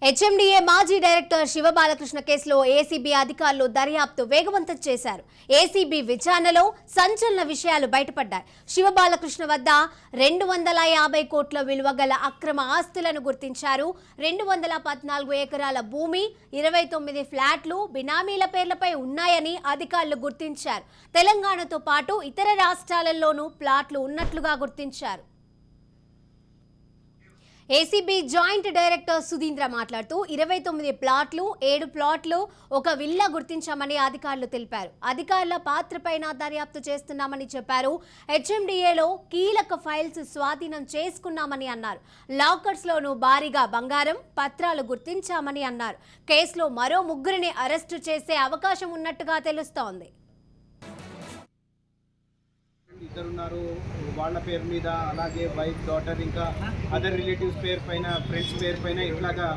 HMDA మాజీ director Shivabalakrishna కేసులో ACB అధికారులు దర్యాప్తు వేగవంతం చేశారు. ఏసీబీ విచారణలో సంచలన విషయాలు బయటపడ్డాయి. శివబాలకృష్ణ వద్ద 250 కోట్ల విలువ గల అక్రమ ఆస్తులను గుర్తించారు. 214 ఎకరాల భూమి, 29 ఫ్లాట్లు బినామీల పేర్లపై ఉన్నాయని అధికారులు గుర్తించారు. తెలంగాణతో పాటు ఇతర రాష్ట్రాలలోనూ ప్లాట్లు ఉన్నట్లుగా గుర్తించారు. ఏసీబీ జాయింట్ డైరెక్టర్ సుధీంద్ర మాట్లాడుతూ 29 ప్లాట్లు, 7 ప్లాట్లు, ఒక విల్లా గుర్తించామని అధికారులు తెలిపారు. అధికారుల పాత్రపైన దర్యాప్తు చేస్తున్నామని చెప్పారు. హెచ్ఎండిఏలో కీలక ఫైల్స్ స్వాధీనం చేసుకున్నామని అన్నారు. లాకర్స్లోనూ భారీగా బంగారం, పత్రాలు గుర్తించామని అన్నారు. కేసులో మరో 3 అరెస్టు చేసే అవకాశం ఉన్నట్టుగా తెలుస్తోంది. ఇద్దరున్నారు, వాళ్ళ పేరు మీద, అలాగే వైఫ్, డాటర్, ఇంకా అదర్ రిలేటివ్స్ పేరు పైన, ఫ్రెండ్స్ పేరు పైన ఇట్లాగా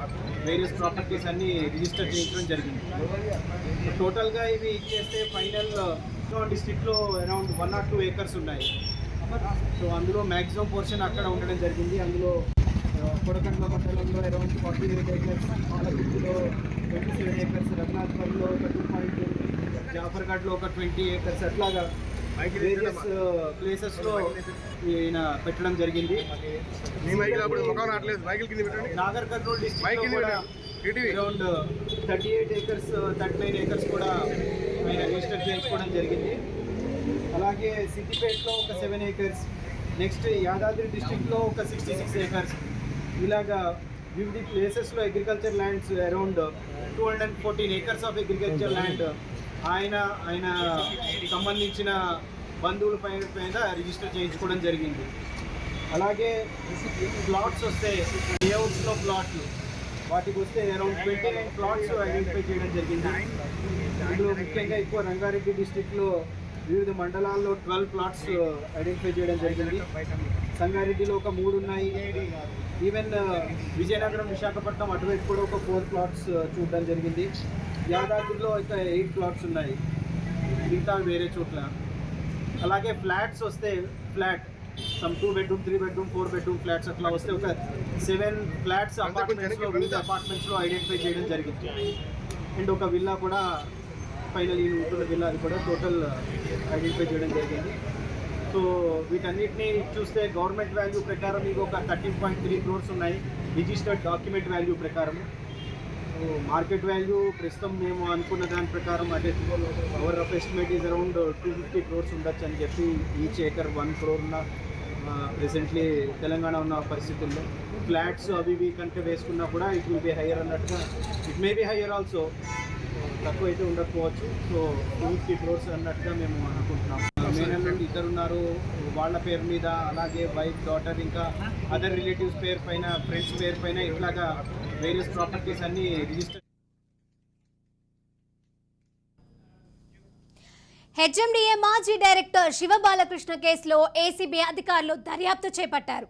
వేరియస్ ప్రాపర్టీస్ అన్ని రిజిస్టర్ చేయించడం జరిగింది. టోటల్గా ఇవి ఇచ్చేస్తే ఫైనల్ డిస్ట్రిక్ట్లో అరౌండ్ 1 or 2 acres ఉన్నాయి. సో అందులో మ్యాక్సిమం పోర్షన్ అక్కడ ఉండడం జరిగింది. అందులో కొడకండ్ల మండలంలో అరౌండ్ 48 acres, పాలకుర్తిలో 27 acres, రఘునాథ్పల్లిలో ఒక 2.2, జాఫర్ఘడ్లో ఒక 20 acres, అట్లాగా వేరియస్ ప్లేసెస్లో ఈయన పెట్టడం జరిగింది. నాగర్ కర్నూలు డిస్ట్రిక్ట్ కూడా అరౌండ్ 38 acres, 39 acres కూడా ఆయన రిజిస్టర్ చేయించుకోవడం జరిగింది. అలాగే సిద్దిపేటలో ఒక 7 acres, నెక్స్ట్ యాదాద్రి డిస్ట్రిక్ట్లో ఒక 66 acres, ఇలాగా వివిధ ప్లేసెస్లో agriculture lands around 214 acres of agriculture land ఆయన సంబంధించిన బంధువుల పైన రిజిస్టర్ చేయించుకోవడం జరిగింది. అలాగే ప్లాట్స్ వస్తే లేఅవుట్స్లో ప్లాట్లు, వాటికి వస్తే అరౌండ్ 29 ప్లాట్స్ ఐడెంటిఫై చేయడం జరిగింది. ఇందులో ముఖ్యంగా ఎక్కువ రంగారెడ్డి డిస్టిక్లో వివిధ మండలాల్లో 12 ప్లాట్స్ ఐడెంటిఫై చేయడం జరిగింది. సంగారెడ్డిలో ఒక 3 ఉన్నాయి. ఈవెన్ విజయనగరం, విశాఖపట్నం అటువైపు కూడా ఒక 4 ప్లాట్స్ చూడడం జరిగింది. యాదాద్రిలో అయితే 8 ప్లాట్స్ ఉన్నాయి, మిగతా వేరే చోట్ల. అలాగే ఫ్లాట్స్ వస్తే flat some 2 bedroom, 3 bedroom, 4 bedroom flats అట్లా వస్తే ఒక 7 ఫ్లాట్స్ అపార్ట్మెంట్స్లో, వివిధ అపార్ట్మెంట్స్లో ఐడెంటిఫై చేయడం జరిగింది. అండ్ ఒక విల్లా కూడా ఫైనల్ ఉంటున్న విల్లా, అది కూడా టోటల్ ఐడెంటిఫై చేయడం జరిగింది. సో వీటన్నిటిని చూస్తే గవర్నమెంట్ వాల్యూ ప్రకారం ఇవి ఒక 13.3 crores ఉన్నాయి రిజిస్టర్డ్ డాక్యుమెంట్ వాల్యూ ప్రకారం. మార్కెట్ వాల్యూ ప్రస్తుతం మేము అనుకున్న దాని ప్రకారం అంటే our rough estimate is around 250 crores ఉండొచ్చు అని చెప్పి. ఈచ్ ఏకర్ 1 crore ఉన్న ప్రెసెంట్లీ తెలంగాణ ఉన్న పరిస్థితుల్లో ఫ్లాట్స్ అవి ఇవి కనుక వేసుకున్నా కూడా ఇట్ విల్ బి హయ్యర్ అన్నట్టుగా. It may be higher also, తక్కువ అయితే ఉండకపోవచ్చు. సో 250 crores అన్నట్టుగా మేము అనుకుంటున్నాం. మేనల్లుండి ఇద్దరున్నారు, వాళ్ళ పేరు మీద, అలాగే వైఫ్, డాటర్, ఇంకా అదర్ రిలేటివ్స్ పేరు పైన, ఫ్రెండ్స్ పేరు పైన ఇట్లాగా వేరియస్ ప్రాపర్టీస్ అన్ని రిజిస్టర్. హెచ్ఎండిఏ మాజీ డైరెక్టర్ శివబాలకృష్ణ కేసులో ఏసీబీ అధికారులు దర్యాప్తు చేపట్టారు.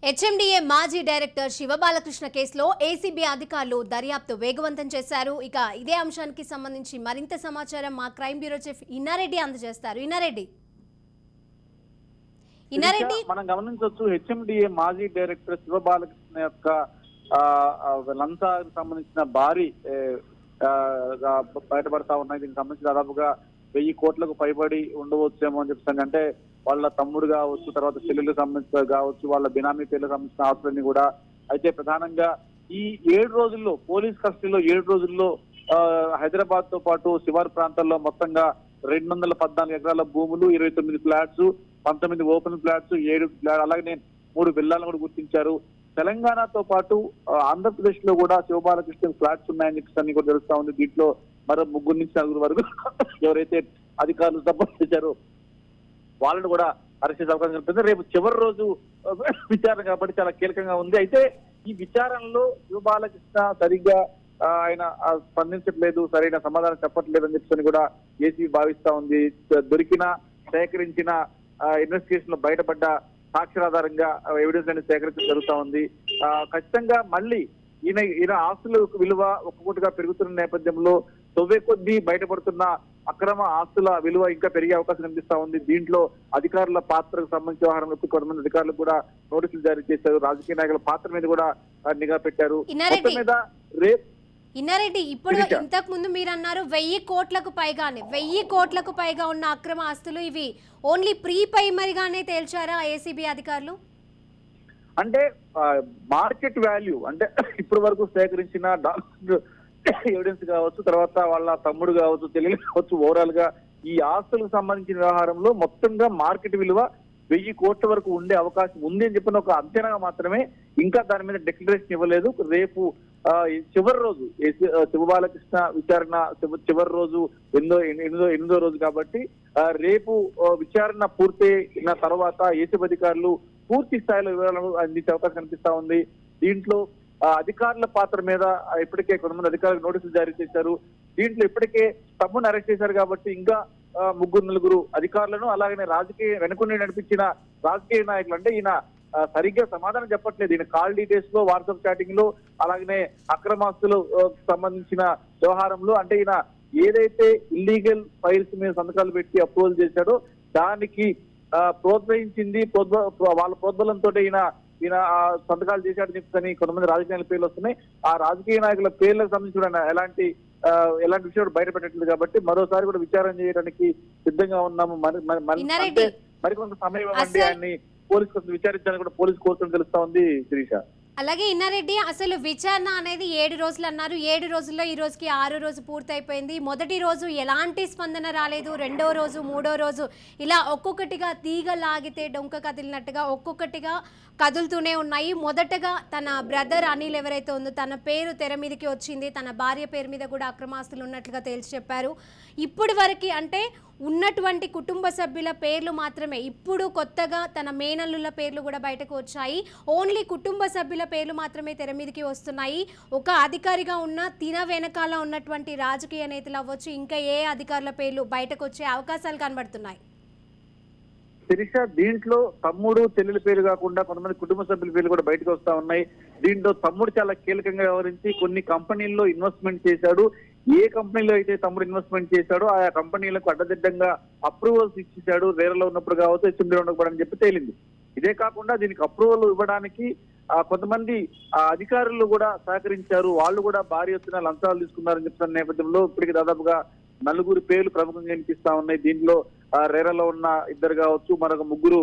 హెచ్ఎండిఏ మాజీ డైరెక్టర్ శివబాలకృష్ణ కేసులో ఏసీబీ అధికారులు దర్యాప్తు వేగవంతం చేశారు. ఇక ఇదే అంశానికి సంబంధించి మరింత సమాచారం మా క్రైమ్ బ్యూరో చీఫ్ ఇన్నారెడ్డి అందజేస్తారు. ఇన్నారెడ్డి, మనం గమనించవచ్చు, హెచ్ఎండిఏ మాజీ డైరెక్టర్ శివబాలకృష్ణ యొక్క లంచాలకు సంబంధించిన భారీ బయటపడతా ఉన్నాయి. దీనికి సంబంధించి దాదాపుగా 1000 కోట్లకు పైబడి ఉండవచ్చేమో అని చెప్తాను. అంటే వాళ్ళ తమ్ముడు కావచ్చు, తర్వాత చెల్లెలకు సంబంధించిన కావచ్చు, వాళ్ళ బినామీ పేర్లకు సంబంధించిన ఆస్తులన్నీ కూడా. అయితే ప్రధానంగా ఈ 7 రోజుల్లో, పోలీస్ కస్టడీలో 7 రోజుల్లో హైదరాబాద్ తో పాటు శివారు ప్రాంతాల్లో మొత్తంగా 214 ఎకరాల భూములు, 29 ఫ్లాట్స్, 19 ఓపెన్ ఫ్లాట్స్, 7 అలాగే 3 విల్లాలను కూడా గుర్తించారు. తెలంగాణతో పాటు ఆంధ్రప్రదేశ్ లో కూడా శివబాలకృష్ణ ఫ్లాట్స్ ఉన్నాయని చెప్పి కూడా తెలుస్తా ఉంది. దీంట్లో మరో 3 నుంచి 4 వరకు ఎవరైతే అధికారులు సపోర్ట్ చేశారో వాళ్ళను కూడా అరెస్ట్ చేసే అవకాశం కనిపిస్తుంది. రేపు చివరి రోజు విచారణ కాబట్టి చాలా కీలకంగా ఉంది. అయితే ఈ విచారణలో శివబాలకృష్ణ సరిగ్గా ఆయన స్పందించట్లేదు, సరైన సమాధానం చెప్పట్లేదు అని చెప్పి కూడా ఏసీబీ భావిస్తా ఉంది. దొరికిన, సేకరించిన, ఇన్వెస్టిగేషన్ లో బయటపడ్డ సాక్ష్యాధారంగా ఎవిడెన్స్ అనేది సేకరించడం జరుగుతూ ఉంది. ఖచ్చితంగా మళ్ళీ ఈయన ఆస్తుల విలువ ఒక్కొక్కటిగా పెరుగుతున్న నేపథ్యంలో తొవ్వే కొద్దీ బయటపడుతున్న అక్రమ ఆస్తుల విలువ ఇంకా పెరిగే అవకాశం కనిపిస్తా ఉంది. దీంట్లో అధికారుల పాత్రకు సంబంధించిన వ్యవహారంలో కొంతమంది అధికారులు కూడా నోటీసులు జారీ చేశారు. రాజకీయ నాయకుల పాత్ర మీద కూడా నిఘా పెట్టారు. ఇన్నారెడ్డి. మొత్తం మీద రేపు ఇన్నారెడ్డి, ఇప్పుడు శిరీష. ఇంతకు ముందు మీరు అన్నారు 1000 కోట్లకు పైగానే 1000 కోట్లకు పైగా ఉన్న అక్రమ ఆస్తులు ఇవి ఓన్లీ ప్రీ ప్రైమరీగానే తేల్చారా ఏసీబీ అధికారులు? అంటే మార్కెట్ వాల్యూ అంటే ఇప్పటి వరకు సేకరించిన ఎవిడెన్స్ కావచ్చు, తర్వాత వాళ్ళ తమ్ముడు కావచ్చు, చెల్లెలు కావచ్చు, ఓవరాల్ గా ఈ ఆస్తులకు సంబంధించిన వ్యవహారంలో మొత్తంగా మార్కెట్ విలువ 1000 కోట్ల వరకు ఉండే అవకాశం ఉంది అని చెప్పిన ఒక అంచనాగా మాత్రమే ఇంకా దాని మీద డిక్లరేషన్ ఇవ్వలేదు. రేపు చివరి రోజు శివబాలకృష్ణ విచారణ చివరి రోజు ఎనిమిదో రోజు కాబట్టి రేపు విచారణ పూర్తయిన తర్వాత ఏసీబీ అధికారులు పూర్తి స్థాయిలో వివరాలను అందించే అవకాశం కనిపిస్తా ఉంది. దీంట్లో అధికారుల పాత్ర మీద ఇప్పటికే కొంతమంది అధికారులకు నోటీసులు జారీ చేశారు. దీంట్లో ఇప్పటికే తమ్ముని అరెస్ట్ చేశారు కాబట్టి ఇంకా 3-4 అధికారులను, అలాగనే వెనుకొని నడిపించిన రాజకీయ నాయకులు, అంటే ఈయన సరిగ్గా సమాధానం చెప్పట్లేదు. ఈయన కాల్ డీటెయిల్స్ లో, వాట్సాప్ చాటింగ్ లో, అలాగనే అక్రమాస్తులు సంబంధించిన వ్యవహారంలో, అంటే ఈయన ఏదైతే ఇల్లీగల్ ఫైల్స్ మీద సంతకాలు పెట్టి అప్రూవల్ చేశాడో దానికి ప్రోత్సహించింది, వాళ్ళ ప్రోద్బలంతో ఈయన సంతకాలు చేశాడని చెప్తాని కొంతమంది రాజకీయ నాయకుల పేర్లు వస్తున్నాయి. ఆ రాజకీయ నాయకుల పేర్లకు సంబంధించి కూడా ఎలాంటి విషయాలు బయటపెట్టట్లేదు కాబట్టి మరోసారి కూడా విచారణ చేయడానికి సిద్ధంగా ఉన్నాము. మరికొంత సమయం ఇవ్వండి, ఆయన్ని పోలీసు కోసం విచారించాలని కూడా పోలీసు కోరుతుని తెలుస్తా ఉంది శిరీష. అలాగే ఇన్నారెడ్డి, అసలు విచారణ అనేది 7 రోజులు అన్నారు. 7 రోజుల్లో ఈ రోజుకి 6వ రోజు పూర్తయిపోయింది. మొదటి రోజు ఎలాంటి స్పందన రాలేదు. 2వ రోజు, 3వ రోజు ఇలా ఒక్కొక్కటిగా తీగ లాగితే డొంక కదిలినట్టుగా ఒక్కొక్కటిగా కదులుతూనే ఉన్నాయి. మొదటగా తన బ్రదర్ అనిల్ ఎవరైతే ఉందో తన పేరు తెర మీదకి వచ్చింది. తన భార్య పేరు మీద కూడా అక్రమాస్తులు ఉన్నట్లుగా తేల్చి చెప్పారు. ఇప్పటి వరకు అంటే ఉన్నటువంటి కుటుంబ సభ్యుల పేర్లు మాత్రమే, ఇప్పుడు కొత్తగా తన మేనల్లుల పేర్లు కూడా బయటకు వచ్చాయి. ఓన్లీ కుటుంబ సభ్యుల పేర్లు మాత్రమే తెర మీదకి వస్తున్నాయి. ఒక అధికారిగా ఉన్న తిన వెనకాల ఉన్నటువంటి రాజకీయ నేతలు అవ్వచ్చు, ఇంకా ఏ అధికారుల పేర్లు బయటకు వచ్చే అవకాశాలు కనబడుతున్నాయి? శిరీష, దీంట్లో తమ్ముడు చెల్లెల పేరు కాకుండా కొంతమంది కుటుంబ సభ్యుల పేర్లు కూడా బయటకు వస్తా ఉన్నాయి. దీంట్లో తమ్ముడు చాలా కీలకంగా వ్యవహరించి కొన్ని కంపెనీల్లో ఇన్వెస్ట్మెంట్ చేశాడు. ఏ కంపెనీలో అయితే తమ్ముడు ఇన్వెస్ట్మెంట్ చేశాడో ఆయా కంపెనీలకు అడ్డదిడ్డంగా అప్రూవల్స్ ఇచ్చేశాడు. రేరలో ఉన్నప్పుడు కావచ్చు, హెచ్ఎండీలో ఉన్నప్పుడు అని చెప్పి తేలింది. ఇదే కాకుండా దీనికి అప్రూవల్ ఇవ్వడానికి కొంతమంది అధికారులు కూడా సహకరించారు. వాళ్ళు కూడా భారీ ఎత్తున లంచాలు తీసుకున్నారని చెప్తున్న నేపథ్యంలో ఇప్పటికి దాదాపుగా 4 పేర్లు ప్రముఖంగా కనిపిస్తా ఉన్నాయి. దీనిలో రేరాలో ఉన్న 2 కావచ్చు, మరొక 3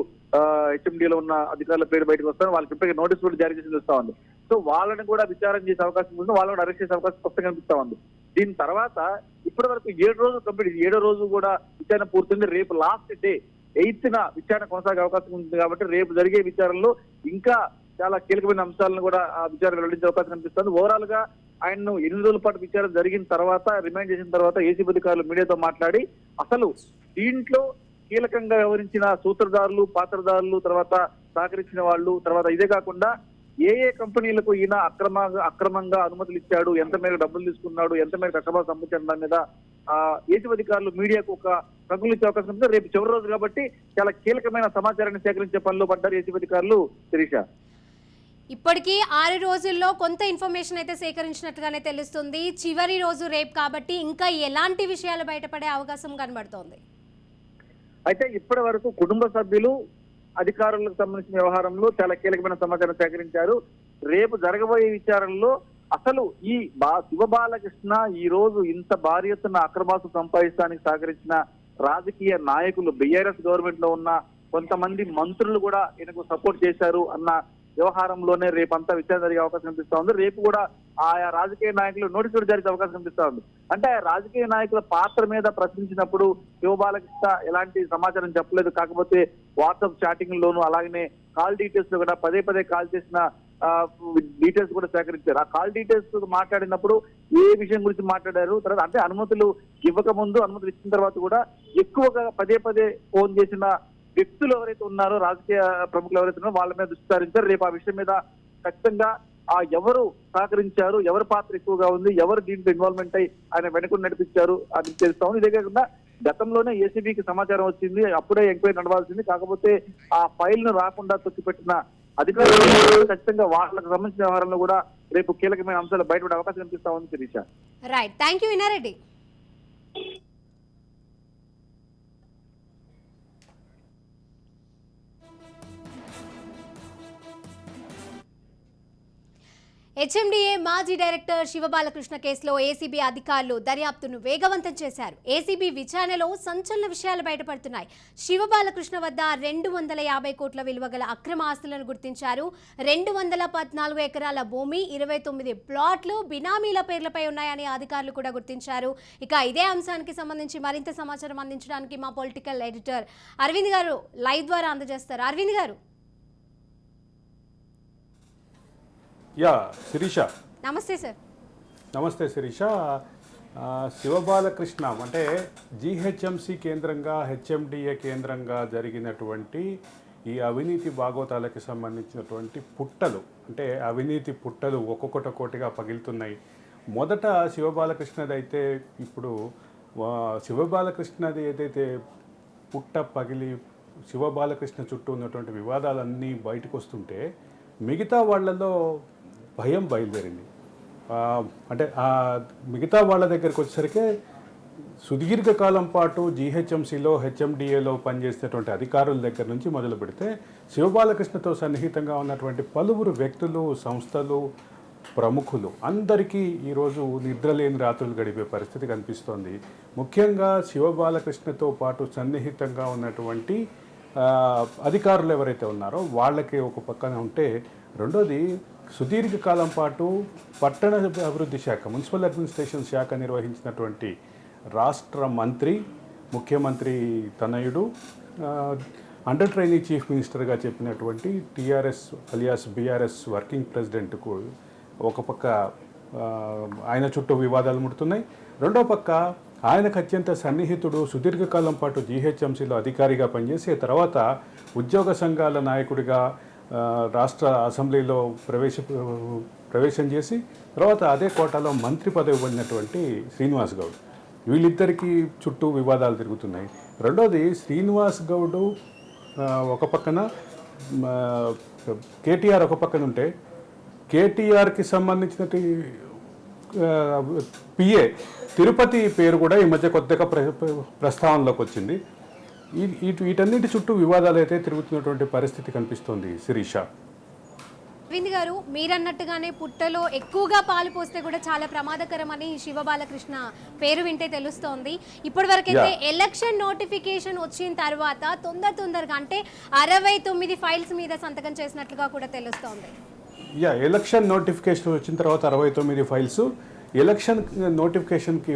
హెచ్ఎండీలో ఉన్న అధికారుల పేరు బయటకు వస్తారు. వాళ్ళకి ఇప్పటికే నోటీస్ కూడా జారీ చేసి చూస్తా ఉంది. సో వాళ్ళని కూడా విచారణ చేసే అవకాశం ఉంది, వాళ్ళని కూడా అరెస్ట్ చేసే అవకాశం స్పష్టంగా కనిపిస్తా ఉంది. దీని తర్వాత ఇప్పటి వరకు 7 రోజులు కంప్లీట్, 7వ రోజు కూడా విచారణ పూర్తయింది. రేపు లాస్ట్ డే 8న విచారణ కొనసాగే అవకాశం ఉంది కాబట్టి రేపు జరిగే విచారణలో ఇంకా చాలా కీలకమైన అంశాలను కూడా ఆ విచారణ వెల్లడించే అవకాశం కనిపిస్తుంది. ఓవరాల్ గా ఆయన్ను 8 రోజుల పాటు విచారణ జరిగిన తర్వాత, రిమాండ్ చేసిన తర్వాత ఏసీబీ అధికారులు మీడియాతో మాట్లాడి అసలు దీంట్లో కీలకంగా వ్యవహరించిన సూత్రధారులు, పాత్రధారులు, తర్వాత సహకరించిన వాళ్ళు, తర్వాత ఇదే కాకుండా ఏ కంపెనీలకు ఈయన అక్రమంగా అనుమతులు ఇచ్చాడు, ఎంత మేరకు డబ్బులు తీసుకున్నాడు, ఎంత మేరకు అక్రమాలు సంబంధించిన దాని మీద ఏసీబీ అధికారులు మీడియాకు ఒక ప్రకటన ఇచ్చే అవకాశం ఉంది. రేపు చివరి రోజు కాబట్టి చాలా కీలకమైన సమాచారాన్ని సేకరించే పనిలో పడ్డారు ఏసీబీ అధికారులు. శిరీష, ఇప్పటికీ 6 రోజుల్లో కొంత ఇన్ఫర్మేషన్ అయితే సేకరించినట్టుగానే తెలుస్తుంది. చివరి రోజు రేపు కాబట్టి ఇంకా ఎలాంటి విషయాలు బయటపడే అవకాశం కనబడుతోంది? అయితే ఇప్పటి వరకు కుటుంబ సభ్యులు, అధికారులకు సంబంధించిన వ్యవహారంలో చాలా కీలకమైన సమాచారం సేకరించారు. రేపు జరగబోయే విచారణలో అసలు ఈ శివబాలకృష్ణ ఈ రోజు ఇంత భారీ ఎత్తున అక్రమాలు సంపాదించడానికి సహకరించిన రాజకీయ నాయకులు, బీఆర్ఎస్ గవర్నమెంట్ లో ఉన్న కొంతమంది మంత్రులు కూడా ఈయనకు సపోర్ట్ చేశారు అన్న వ్యవహారంలోనే రేపంతా విచారణ జరిగే అవకాశం కనిపిస్తా ఉంది. రేపు కూడా ఆయా రాజకీయ నాయకులు నోటీసులు జరిగే అవకాశం కనిపిస్తా ఉంది. అంటే ఆ రాజకీయ నాయకుల పాత్ర మీద ప్రశ్నించినప్పుడు శివబాలకృష్ణ ఎలాంటి సమాచారం చెప్పలేదు. కాకపోతే వాట్సాప్ చాటింగ్ లోను, అలాగనే కాల్ డీటెయిల్స్ లో కూడా పదే కాల్ చేసిన డీటెయిల్స్ కూడా సేకరించారు. ఆ కాల్ డీటెయిల్స్ మాట్లాడినప్పుడు ఏ విషయం గురించి మాట్లాడారు, తర్వాత అంటే అనుమతులు ఇవ్వక ముందు, అనుమతులు ఇచ్చిన తర్వాత కూడా ఎక్కువగా పదే ఫోన్ చేసిన వ్యక్తులు ఎవరైతే ఉన్నారో, రాజకీయ ప్రముఖులు ఎవరైతే ఉన్నారో వాళ్ళ మీద దృష్టి సారించారు. రేపు ఆ విషయం మీద ఖచ్చితంగా ఎవరు సహకరించారు, ఎవరి పాత్ర ఎక్కువగా ఉంది, ఎవరు దీంట్లో ఇన్వాల్వ్మెంట్ అయ్యి ఆయన వెనుకలు నడిపించారు అది తెలుస్తా ఉంది. ఇదే కాకుండా గతంలోనే ఏసీబీకి సమాచారం వచ్చింది, అప్పుడే ఎంక్వైరీ నడవాల్సింది. కాకపోతే ఆ ఫైల్ ను రాకుండా తొక్కిపెట్టిన అధికారులు ఖచ్చితంగా వాళ్ళకి సంబంధించిన వ్యవహారంలో కూడా రేపు కీలకమైన అంశాలు బయటపడే అవకాశం కనిపిస్తా ఉంది. Sirisha, right, thank you Innareddy. HMDA మాజీ డైరెక్టర్ శివబాలకృష్ణ కేసులో ఏసీబీ అధికారులు దర్యాప్తును వేగవంతం చేశారు. ఏసీబీ విచారణలో సంచలన విషయాలు బయటపడుతున్నాయి. శివబాలకృష్ణ వద్ద 250 కోట్ల విలువ గల అక్రమ ఆస్తులను గుర్తించారు. 214 ఎకరాల భూమి, 29 ప్లాట్లు బినామీల పేర్లపై ఉన్నాయని అధికారులు కూడా గుర్తించారు. ఇక ఇదే అంశానికి సంబంధించి మరింత సమాచారం అందించడానికి మా పొలిటికల్ ఎడిటర్ అరవింద్ గారు లైవ్ ద్వారా అందజేస్తారు. అరవింద్ గారు. యా శిరీష, నమస్తే సార్. నమస్తే శిరీష. శివబాలకృష్ణ అంటే జీహెచ్ఎంసీ కేంద్రంగా హెచ్ఎండిఏ కేంద్రంగా జరిగినటువంటి ఈ అవినీతి భాగోతాలకి సంబంధించినటువంటి పుట్టలు, అంటే అవినీతి పుట్టలు ఒక్కొక్కటిగా పగిలుతున్నాయి. మొదట శివబాలకృష్ణది అయితే ఇప్పుడు శివబాలకృష్ణది ఏదైతే పుట్ట పగిలి శివబాలకృష్ణ చుట్టూ ఉన్నటువంటి వివాదాలన్నీ బయటకు వస్తుంటే మిగతా వాళ్ళలో భయం బయలుదేరింది. అంటే మిగతా వాళ్ళ దగ్గరికి వచ్చేసరికి సుదీర్ఘకాలం పాటు జీహెచ్ఎంసీలో హెచ్ఎండిఏలో పనిచేసేటువంటి అధికారుల దగ్గర నుంచి మొదలు పెడితే శివబాలకృష్ణతో సన్నిహితంగా ఉన్నటువంటి పలువురు వ్యక్తులు, సంస్థలు, ప్రముఖులు అందరికీ ఈరోజు నిద్రలేని రాత్రులు గడిపే పరిస్థితి కనిపిస్తోంది. ముఖ్యంగా శివబాలకృష్ణతో పాటు సన్నిహితంగా ఉన్నటువంటి అధికారులు ఎవరైతే ఉన్నారో వాళ్ళకి ఒక పక్కన ఉంటే, రెండోది సుదీర్ఘకాలం పాటు పట్టణ అభివృద్ధి శాఖ, మున్సిపల్ అడ్మినిస్ట్రేషన్ శాఖ నిర్వహించినటువంటి రాష్ట్ర మంత్రి, ముఖ్యమంత్రి తనయుడు, అండర్ ట్రైనీ చీఫ్ మినిస్టర్గా చెప్పినటువంటి టీఆర్ఎస్ అలియాస్ బీఆర్ఎస్ వర్కింగ్ ప్రెసిడెంట్కు ఒక పక్క ఆయన చుట్టూ వివాదాలు ముడుతున్నాయి. రెండో పక్క ఆయనకు అత్యంత సన్నిహితుడు, సుదీర్ఘకాలం పాటు జీహెచ్ఎంసీలో అధికారిగా పనిచేసి తర్వాత ఉద్యోగ సంఘాల నాయకుడిగా రాష్ట్ర అసెంబ్లీలో ప్రవేశం చేసి తర్వాత అదే కోటాలో మంత్రి పదవి పొందినటువంటి శ్రీనివాస్ గౌడ్. వీళ్ళిద్దరికీ చుట్టూ వివాదాలు తిరుగుతున్నాయి. రెండోది శ్రీనివాస్ గౌడ్ ఒక పక్కన, కేటీఆర్ ఒక పక్కన ఉంటే, కేటీఆర్కి సంబంధించినటువంటి పిఏ తిరుపతి పేరు కూడా ఈ మధ్య కొద్దిగా ప్రస్తావనలోకి వచ్చింది. వీటన్నిటి చుట్టూ వివాదాలు అయితే తిరుగుతున్నటువంటి పరిస్థితి కనిపిస్తోంది శిరీష. అరవింద్ గారు, మీరన్నట్టుగానే పుట్టలో ఎక్కువగా పాలు పోస్తే కూడా చాలా ప్రమాదకరమని శివబాలకృష్ణ పేరు వింటే తెలుస్తోంది. ఇప్పటి వరకైతే ఎలక్షన్ నోటిఫికేషన్ వచ్చిన తర్వాత తొందరగా అంటే 69 ఫైల్స్ మీద సంతకం చేసినట్లుగా కూడా తెలుస్తోంది. ఎలక్షన్ నోటిఫికేషన్ వచ్చిన తర్వాత 69 ఫైల్స్, ఎలక్షన్ నోటిఫికేషన్కి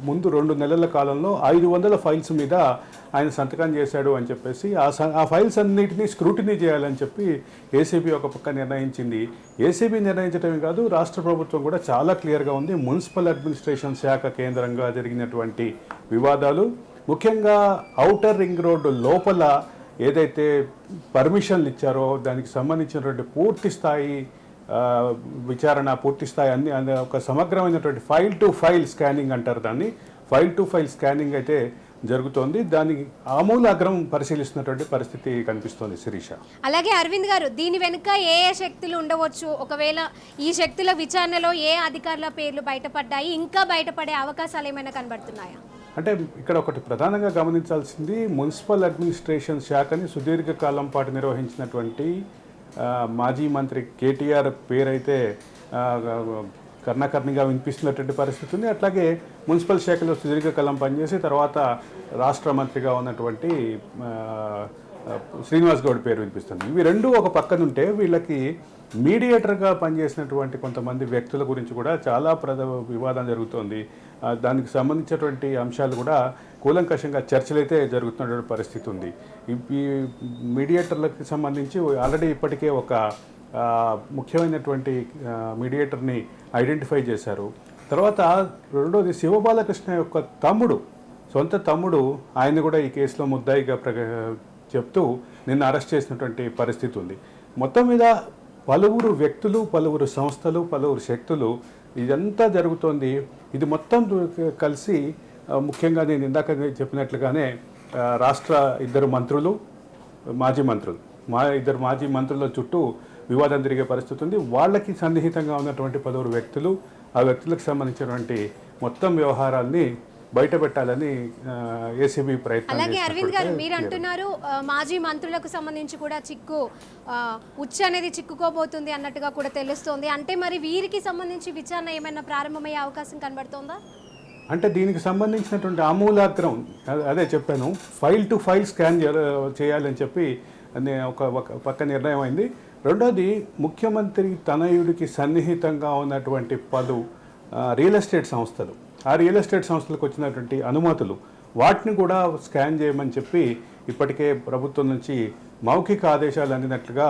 ముందు 2 నెలల కాలంలో 500 ఫైల్స్ మీద ఆయన సంతకం చేశాడు అని చెప్పేసి ఆ ఫైల్స్ అన్నింటినీ స్క్రూటినీ చేయాలని చెప్పి ఏసీబీ ఒక పక్క నిర్ణయించింది. ఏసీబీ నిర్ణయించడమే కాదు, రాష్ట్ర ప్రభుత్వం కూడా చాలా క్లియర్గా ఉంది. మున్సిపల్ అడ్మినిస్ట్రేషన్ శాఖ కేంద్రంగా జరిగినటువంటి వివాదాలు, ముఖ్యంగా ఔటర్ రింగ్ రోడ్డు లోపల ఏదైతే పర్మిషన్లు ఇచ్చారో దానికి సంబంధించినటువంటి పూర్తి స్థాయి విచారణ, పూర్తి స్థాయి అన్ని ఒక సమగ్రమైనటువంటి ఫైల్ టు ఫైల్ స్కానింగ్ అంటారు దాన్ని, ఫైల్ టు ఫైల్ స్కానింగ్ అయితే జరుగుతోంది. దానికి ఆమూలాగ్రం పరిశీలిస్తున్నటువంటి పరిస్థితి కనిపిస్తోంది శిరీష. అలాగే అరవింద్ గారు, దీని వెనుక ఏ శక్తులు ఉండవచ్చు? ఒకవేళ ఈ శక్తుల విచారణలో ఏ అధికారుల పేర్లు బయటపడ్డాయి, ఇంకా బయటపడే అవకాశాలు ఏమైనా కనబడుతున్నాయా? అంటే ఇక్కడ ఒకటి ప్రధానంగా గమనించాల్సింది, మున్సిపల్ అడ్మినిస్ట్రేషన్ శాఖని సుదీర్ఘకాలం పాటు నిర్వహించినటువంటి మాజీ మంత్రి కేటీఆర్ పేరైతే కర్ణకర్ణిగా వినిపిస్తున్నటువంటి పరిస్థితి ఉంది. అట్లాగే మున్సిపల్ శాఖలో సుదీర్ఘకాలం పనిచేసి తర్వాత రాష్ట్ర మంత్రిగా ఉన్నటువంటి శ్రీనివాస్ గౌడ్ పేరు వినిపిస్తుంది. ఇవి రెండు ఒక పక్కనుంటే, వీళ్ళకి మీడియేటర్గా పనిచేసినటువంటి కొంతమంది వ్యక్తుల గురించి కూడా చాలా వివాదం జరుగుతోంది. దానికి సంబంధించినటువంటి అంశాలు కూడా కూలంకషంగా చర్చలైతే జరుగుతున్నటువంటి పరిస్థితి ఉంది. ఈ మీడియేటర్లకు సంబంధించి ఆల్రెడీ ఇప్పటికే ఒక ముఖ్యమైనటువంటి మీడియేటర్ని ఐడెంటిఫై చేశారు. తర్వాత రెండోది శివబాలకృష్ణ యొక్క తమ్ముడు, సొంత తమ్ముడు, ఆయన కూడా ఈ కేసులో ముద్దాయిగా చెప్తూ నిన్న అరెస్ట్ చేసినటువంటి పరిస్థితి ఉంది. మొత్తం మీద పలువురు వ్యక్తులు, పలువురు సంస్థలు, పలువురు శక్తులు, ఇదంతా జరుగుతోంది. ఇది మొత్తం కలిసి ముఖ్యంగా నేను ఇందాక చెప్పినట్లుగానే రాష్ట్ర ఇద్దరు మాజీ మంత్రుల చుట్టూ వివాదం తిరిగే పరిస్థితి ఉంది. వాళ్ళకి సన్నిహితంగా ఉన్నటువంటి పలువురు వ్యక్తులు, ఆ వ్యక్తులకు సంబంధించినటువంటి మొత్తం వ్యవహారాల్ని బయట పెట్టాలని ఏసీబీ ప్రయత్నం అలాగే అరవింద్ గారు చేసినట్టు మీరు అంటున్నారు మాజీ మంత్రులకు సంబంధించి కూడా ఉచ్చు అనేది చిక్కుకోబోతుంది అన్నట్టుగా కూడా తెలుస్తోంది. అంటే మరి వీరికి సంబంధించి విచారణ ఏమైనా ప్రారంభమయ్యే అవకాశం కనబడుతోందా? అంటే దీనికి సంబంధించినటువంటి ఆమూలాగ్రం అదే చెప్పాను, ఫైల్ టు ఫైల్ స్కాన్ చేయాలని చెప్పి ఒక పక్క నిర్ణయం అయింది. రెండోది, ముఖ్యమంత్రి తనయుడికి సన్నిహితంగా ఉన్నటువంటి పలు రియల్ ఎస్టేట్ సంస్థలు, ఆ రియల్ ఎస్టేట్ సంస్థలకు వచ్చినటువంటి అనుమతులు వాటిని కూడా స్కాన్ చేయమని చెప్పి ఇప్పటికే ప్రభుత్వం నుంచి మౌఖిక ఆదేశాలు అందినట్లుగా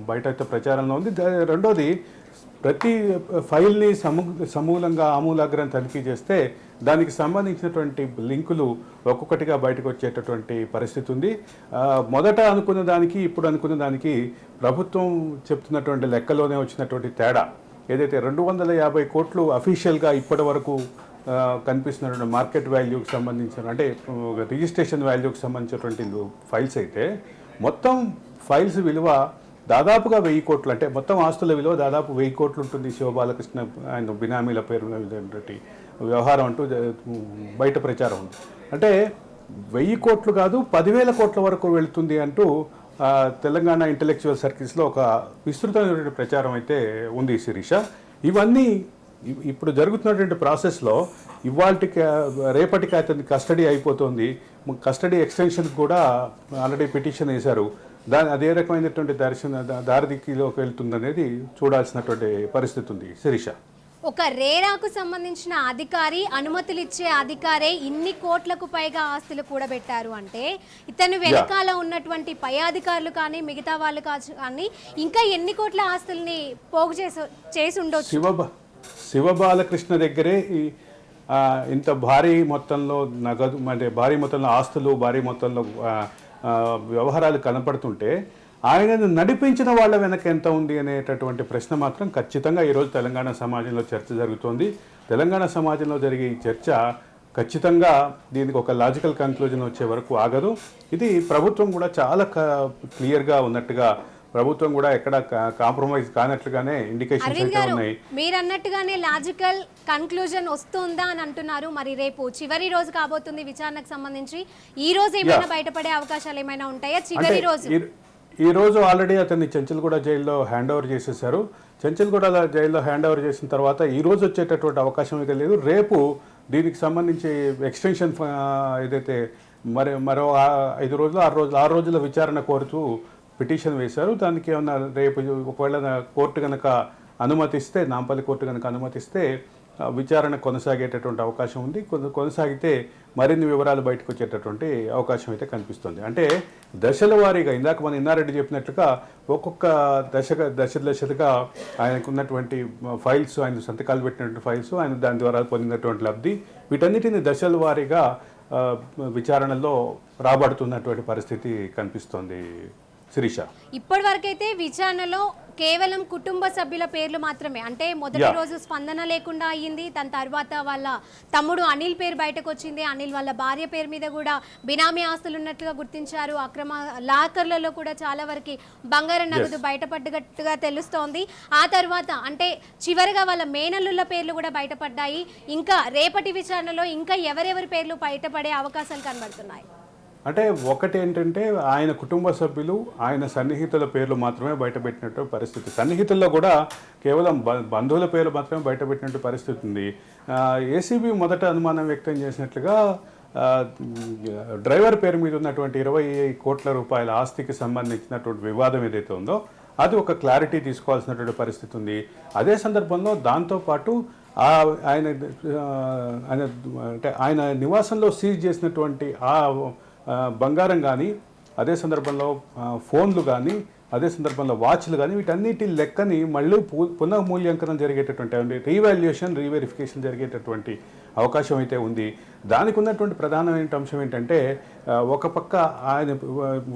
బయట అయితే ప్రచారంలో ఉంది. రెండోది, ప్రతి ఫైల్ని సమూలంగా ఆమూలాగ్రం తనిఖీ చేస్తే దానికి సంబంధించినటువంటి లింకులు ఒక్కొక్కటిగా బయటకు వచ్చేటటువంటి పరిస్థితి ఉంది. మొదట అనుకున్న దానికి ఇప్పుడు అనుకున్న దానికి ప్రభుత్వం చెప్తున్నటువంటి లెక్కలోనే వచ్చినటువంటి తేడా ఏదైతే 250 కోట్లు అఫీషియల్గా ఇప్పటి వరకు కనిపిస్తున్నటువంటి మార్కెట్ వాల్యూకి సంబంధించిన, అంటే రిజిస్ట్రేషన్ వాల్యూకి సంబంధించినటువంటి ఫైల్స్ అయితే మొత్తం ఫైల్స్ విలువ దాదాపుగా 1000 కోట్లు, అంటే మొత్తం ఆస్తుల విలువ దాదాపు 1000 కోట్లు ఉంటుంది. శివబాలకృష్ణ ఆయన బినామీల పేరు వ్యవహారం అంటూ బయట ప్రచారం ఉంది. అంటే 1000 కోట్లు కాదు 10,000 కోట్ల వరకు వెళుతుంది అంటూ తెలంగాణ ఇంటలెక్చువల్ సర్కిల్స్లో ఒక విస్తృతమైనటువంటి ప్రచారం అయితే ఉంది శిరీష. ఇవన్నీ ఇప్పుడు జరుగుతున్నటువంటి ప్రాసెస్లో ఇవాళకి రేపటికి అతని కస్టడీ అయిపోతుంది. కస్టడీ ఎక్స్టెన్షన్ కూడా ఆల్రెడీ పిటిషన్ వేశారు. అదే రకమైనటువంటి దారిదిక్కిలోకి వెళ్తుందనేది చూడాల్సినటువంటి పరిస్థితి ఉంది శిరీష. ఒక రేరాకు సంబంధించిన అధికారి, అనుమతులు ఇచ్చే అధికారే ఇన్ని కోట్లకు పైగా ఆస్తులు కూడబెట్టారు అంటే ఇతను వెనకాల ఉన్నటువంటి పై అధికారులు కానీ మిగతా వాళ్ళు కానీ ఇంకా ఎన్ని కోట్ల ఆస్తుల్ని పోగు చేసి ఉండొచ్చు. శివబాలకృష్ణ దగ్గరే ఇంత భారీ మొత్తంలో నగదు, అంటే భారీ మొత్తంలో ఆస్తులు, భారీ మొత్తంలో వ్యవహారాలు కనపడుతుంటే ఆయనను నడిపించిన వాళ్ళ వెనక ఎంత ఉంది అనేటటువంటి ప్రశ్న మాత్రం ఖచ్చితంగా ఈరోజు తెలంగాణ సమాజంలో చర్చ జరుగుతోంది. తెలంగాణ సమాజంలో జరిగే ఈ చర్చ ఖచ్చితంగా దీనికి ఒక లాజికల్ కన్క్లూజన్ వచ్చే వరకు ఆగదు. ఇది ప్రభుత్వం కూడా చాలా క్లియర్గా ఉన్నట్టుగా, ప్రభుత్వం కూడా ఎక్కడ కాంప్రమైజ్ కానట్లుగానే ఇండికేషన్స్ అయితే ఉన్నాయి. మీరు అన్నట్టుగానే లాజికల్ కన్క్లూజన్ వస్తుందా అని అంటున్నారు. మరి రేపు చివరి రోజు కాబోతుంది విచారణకు సంబంధించి. ఈ రోజు ఏమైనా బయటపడే అవకాశాలు ఏమైనా ఉంటాయా? చివరి రోజు ఈ రోజు ఆల్రెడీ అతన్ని చెంచల్గూడ జైల్లో హ్యాండ్ ఓవర్ చేసేసారు. చెంచల్గూడ జైల్లో హ్యాండ్ ఓవర్ చేసిన తర్వాత ఈ రోజు వచ్చేటటువంటి అవకాశం అయితే లేదు. రేపు దీనికి సంబంధించి ఎక్స్టెన్షన్ ఏదైతే మరో 5 రోజులు 6 రోజుల విచారణ కోరుతూ పిటిషన్ వేశారు. దానికి ఏమన్నా రేపు ఒకవేళ కోర్టు కనుక అనుమతిస్తే, నాంపల్లి కోర్టు కనుక అనుమతిస్తే విచారణ కొనసాగేటటువంటి అవకాశం ఉంది. కొనసాగితే మరిన్ని వివరాలు బయటకు వచ్చేటటువంటి అవకాశం అయితే కనిపిస్తుంది. అంటే దశల వారీగా ఇందాక మన ఇన్నారెడ్డి చెప్పినట్లుగా ఒక్కొక్క దశలుగా ఆయనకు ఉన్నటువంటి ఫైల్స్, ఆయన సంతకాలు పెట్టినటువంటి ఫైల్స్, ఆయన దాని ద్వారా పొందినటువంటి లబ్ధి, వీటన్నిటిని దశల వారీగా విచారణలో రాబడుతున్నటువంటి పరిస్థితి కనిపిస్తోంది శిరీష. ఇప్పటి వరకైతే విచారణలో కేవలం కుటుంబ సభ్యుల పేర్లు మాత్రమే, అంటే మొదటి రోజు స్పందన లేకుండా అయ్యింది. దాని తర్వాత వాళ్ళ తమ్ముడు అనిల్ పేరు బయటకు వచ్చింది. అనిల్ వాళ్ళ భార్య పేరు మీద కూడా బినామీ ఆస్తులు ఉన్నట్లుగా గుర్తించారు. అక్రమ లాకర్లలో కూడా చాలా వరకు బంగారం నగదు బయటపడ్డట్టుగా తెలుస్తోంది. ఆ తర్వాత అంటే చివరిగా వాళ్ళ మేనల్లుల పేర్లు కూడా బయటపడ్డాయి. ఇంకా రేపటి విచారణలో ఇంకా ఎవరెవరి పేర్లు బయటపడే అవకాశాలు కనబడుతున్నాయి. అంటే ఒకటి ఏంటంటే ఆయన కుటుంబ సభ్యులు, ఆయన సన్నిహితుల పేర్లు మాత్రమే బయటపెట్టినట్టు పరిస్థితి. సన్నిహితుల్లో కూడా కేవలం బంధువుల పేర్లు మాత్రమే బయటపెట్టినట్టు పరిస్థితి ఉంది. ఏసీబీ మొదట అనుమానం వ్యక్తం చేసినట్లుగా డ్రైవర్ పేరు మీద ఉన్నటువంటి 20 కోట్ల రూపాయల ఆస్తికి సంబంధించినటువంటి వివాదం ఏదైతే ఉందో అది ఒక క్లారిటీ తీసుకోవాల్సినటువంటి పరిస్థితి ఉంది. అదే సందర్భంలో దాంతోపాటు ఆయన నివాసంలో సీజ్ చేసినటువంటి ఆ బంగారం కానీ, అదే సందర్భంలో ఫోన్లు కానీ, అదే సందర్భంలో వాచ్లు కానీ, వీటన్నిటి లెక్కని మళ్ళీ పునఃమూల్యాంకనం జరిగేటటువంటి రీవెరిఫికేషన్ జరిగేటటువంటి అవకాశం అయితే ఉంది. దానికి ఉన్నటువంటి ప్రధానమైన అంశం ఏంటంటే ఒక పక్క ఆయన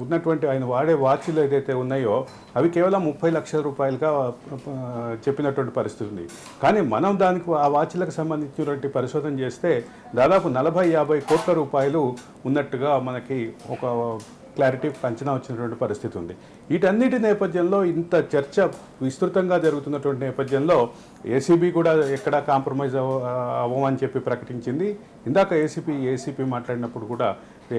ఉన్నటువంటి ఆయన వాడే వాచ్లు ఏదైతే ఉన్నాయో అవి కేవలం 30 లక్షల రూపాయలుగా చెప్పినటువంటి పరిస్థితి ఉంది. కానీ మనం దానికి ఆ వాచ్లకు సంబంధించినటువంటి పరిశోధన చేస్తే దాదాపు 40-50 కోట్ల రూపాయలు ఉన్నట్టుగా మనకి ఒక క్లారిటీ అంచనా వచ్చినటువంటి పరిస్థితి ఉంది. వీటన్నిటి నేపథ్యంలో ఇంత చర్చ విస్తృతంగా జరుగుతున్నటువంటి నేపథ్యంలో ఏసీబీ కూడా ఎక్కడా కాంప్రమైజ్ అవ్వమని చెప్పి ప్రకటించింది. ఇందాక ఏసీపీ మాట్లాడినప్పుడు కూడా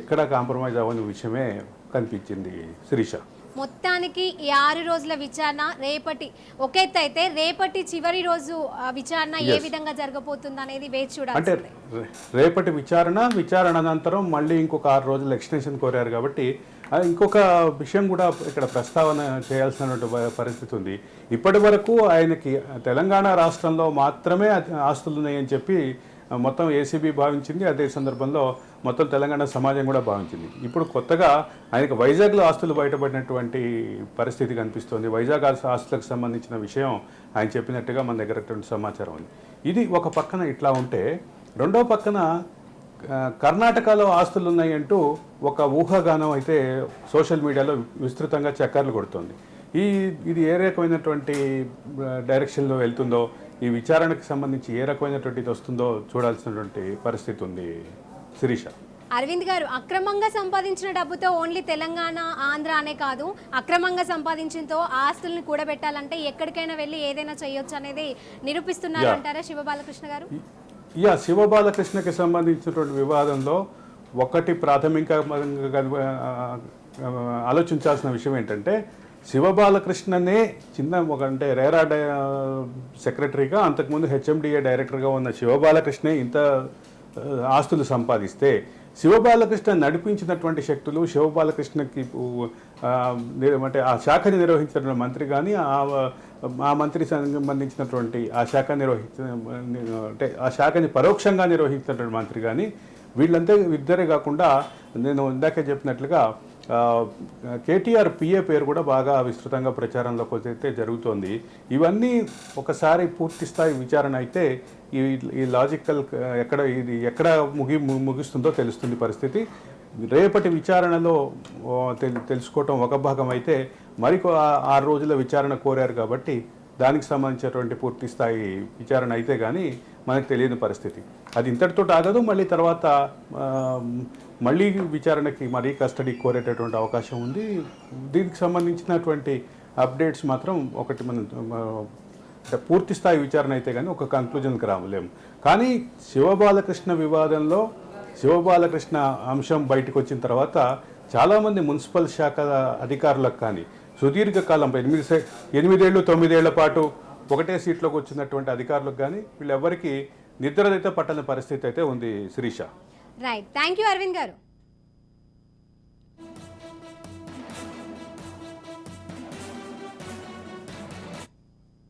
ఎక్కడా కాంప్రమైజ్ అవ్వని విషయమే కనిపించింది శిరీష. మొత్తానికి ఈ 6 రోజుల విచారణ ఒక ఎత్తు అయితే రేపటి చివరి రోజు విచారణ ఏ విధంగా జరగబోతుంది అనేది వేచి అంటే చూడాలి. రేపటి విచారణ అనంతరం మళ్ళీ ఇంకొక 6 రోజులు ఎక్స్టెన్షన్ కోరారు కాబట్టి ఇంకొక విషయం కూడా ఇక్కడ ప్రస్తావన చేయాల్సినటువంటి పరిస్థితి ఉంది. ఇప్పటి వరకు ఆయనకి తెలంగాణ రాష్ట్రంలో మాత్రమే ఆస్తులు ఉన్నాయని చెప్పి మొత్తం ఏసీబీ భావించింది. అదే సందర్భంలో మొత్తం తెలంగాణ సమాజం కూడా భావించింది. ఇప్పుడు కొత్తగా ఆయనకు వైజాగ్లో ఆస్తులు బయటపడినటువంటి పరిస్థితి కనిపిస్తోంది. వైజాగ్ ఆస్తులకు సంబంధించిన విషయం ఆయన చెప్పినట్టుగా మన దగ్గర సమాచారం ఉంది. ఇది ఒక పక్కన ఇట్లా ఉంటే, రెండో పక్కన కర్ణాటకలో ఆస్తులు ఉన్నాయంటూ ఒక ఊహాగానం అయితే సోషల్ మీడియాలో విస్తృతంగా చక్కర్లు కొడుతోంది. ఇది ఏ రకమైనటువంటి డైరెక్షన్లో వెళ్తుందో, ఈ విచారణకు సంబంధించి ఏ రకమైనటువంటిది వస్తుందో చూడాల్సినటువంటి పరిస్థితి ఉంది శిరీష. అరవింద్ గారు, అక్రమంగా సంపాదించిన డబ్బుతో ఓన్లీ తెలంగాణ ఆంధ్ర అనే కాదు, అక్రమంగా సంపాదించినతో ఆస్తుల్ని కూడబెట్టాలంటే ఎక్కడికైనా వెళ్ళి ఏదైనా చేయొచ్చు అనేది నిరూపిస్తున్నారు అంటారా శివబాలకృష్ణ గారు? శివబాలకృష్ణకి సంబంధించినటువంటి వివాదంలో ఒకటి ప్రాథమికంగా ఆలోచించాల్సిన విషయం ఏంటంటే, శివబాలకృష్ణనే అంటే రేరా సెక్రటరీగా, అంతకుముందు హెచ్ఎండిఏ డైరెక్టర్గా ఉన్న శివబాలకృష్ణే ఇంత ఆస్తులు సంపాదిస్తే, శివబాలకృష్ణ నడిపించినటువంటి శక్తులు, శివబాలకృష్ణకి అంటే ఆ శాఖని నిర్వహించిన మంత్రి కానీ, ఆ మంత్రి సంబంధించినటువంటి ఆ శాఖ అంటే ఆ శాఖని పరోక్షంగా నిర్వహించినటువంటి మంత్రి కానీ, వీళ్ళంతా ఇద్దరే కాకుండా నేను ఇందాకే చెప్పినట్లుగా కేటీఆర్ పిఏ పేరు కూడా బాగా విస్తృతంగా ప్రచారంలోకి అయితే జరుగుతోంది. ఇవన్నీ ఒకసారి పూర్తి స్థాయి విచారణ అయితే ఈ లాజికల్ ఎక్కడ ముగిస్తుందో తెలుస్తుంది పరిస్థితి. రేపటి విచారణలో తెలుసుకోవటం ఒక భాగం అయితే, మరికొ 6 రోజుల విచారణ కోరారు కాబట్టి దానికి సంబంధించినటువంటి పూర్తి స్థాయి విచారణ అయితే కానీ మనకు తెలియని పరిస్థితి. అది ఇంతటితో ఆగదు. మళ్ళీ తర్వాత మళ్ళీ విచారణకి మరీ కస్టడీ కోరేటటువంటి అవకాశం ఉంది. దీనికి సంబంధించినటువంటి అప్డేట్స్ మాత్రం ఒకటి మనం పూర్తి స్థాయి విచారణ అయితే కానీ ఒక కంక్లూజన్కి రాలేము. కానీ శివబాలకృష్ణ వివాదంలో శివబాలకృష్ణ అంశం బయటకు వచ్చిన తర్వాత చాలామంది మున్సిపల్ శాఖ అధికారులకు కానీ, సుదీర్ఘకాలం 8 ఏళ్ళు 9 ఏళ్ల పాటు ఒకటే సీట్లోకి వచ్చినటువంటి అధికారులకు కానీ వీళ్ళెవ్వరికీ నిద్ర అయితే పట్టని పరిస్థితి అయితే ఉంది Sirisha. Right, thank you Aravind గారు.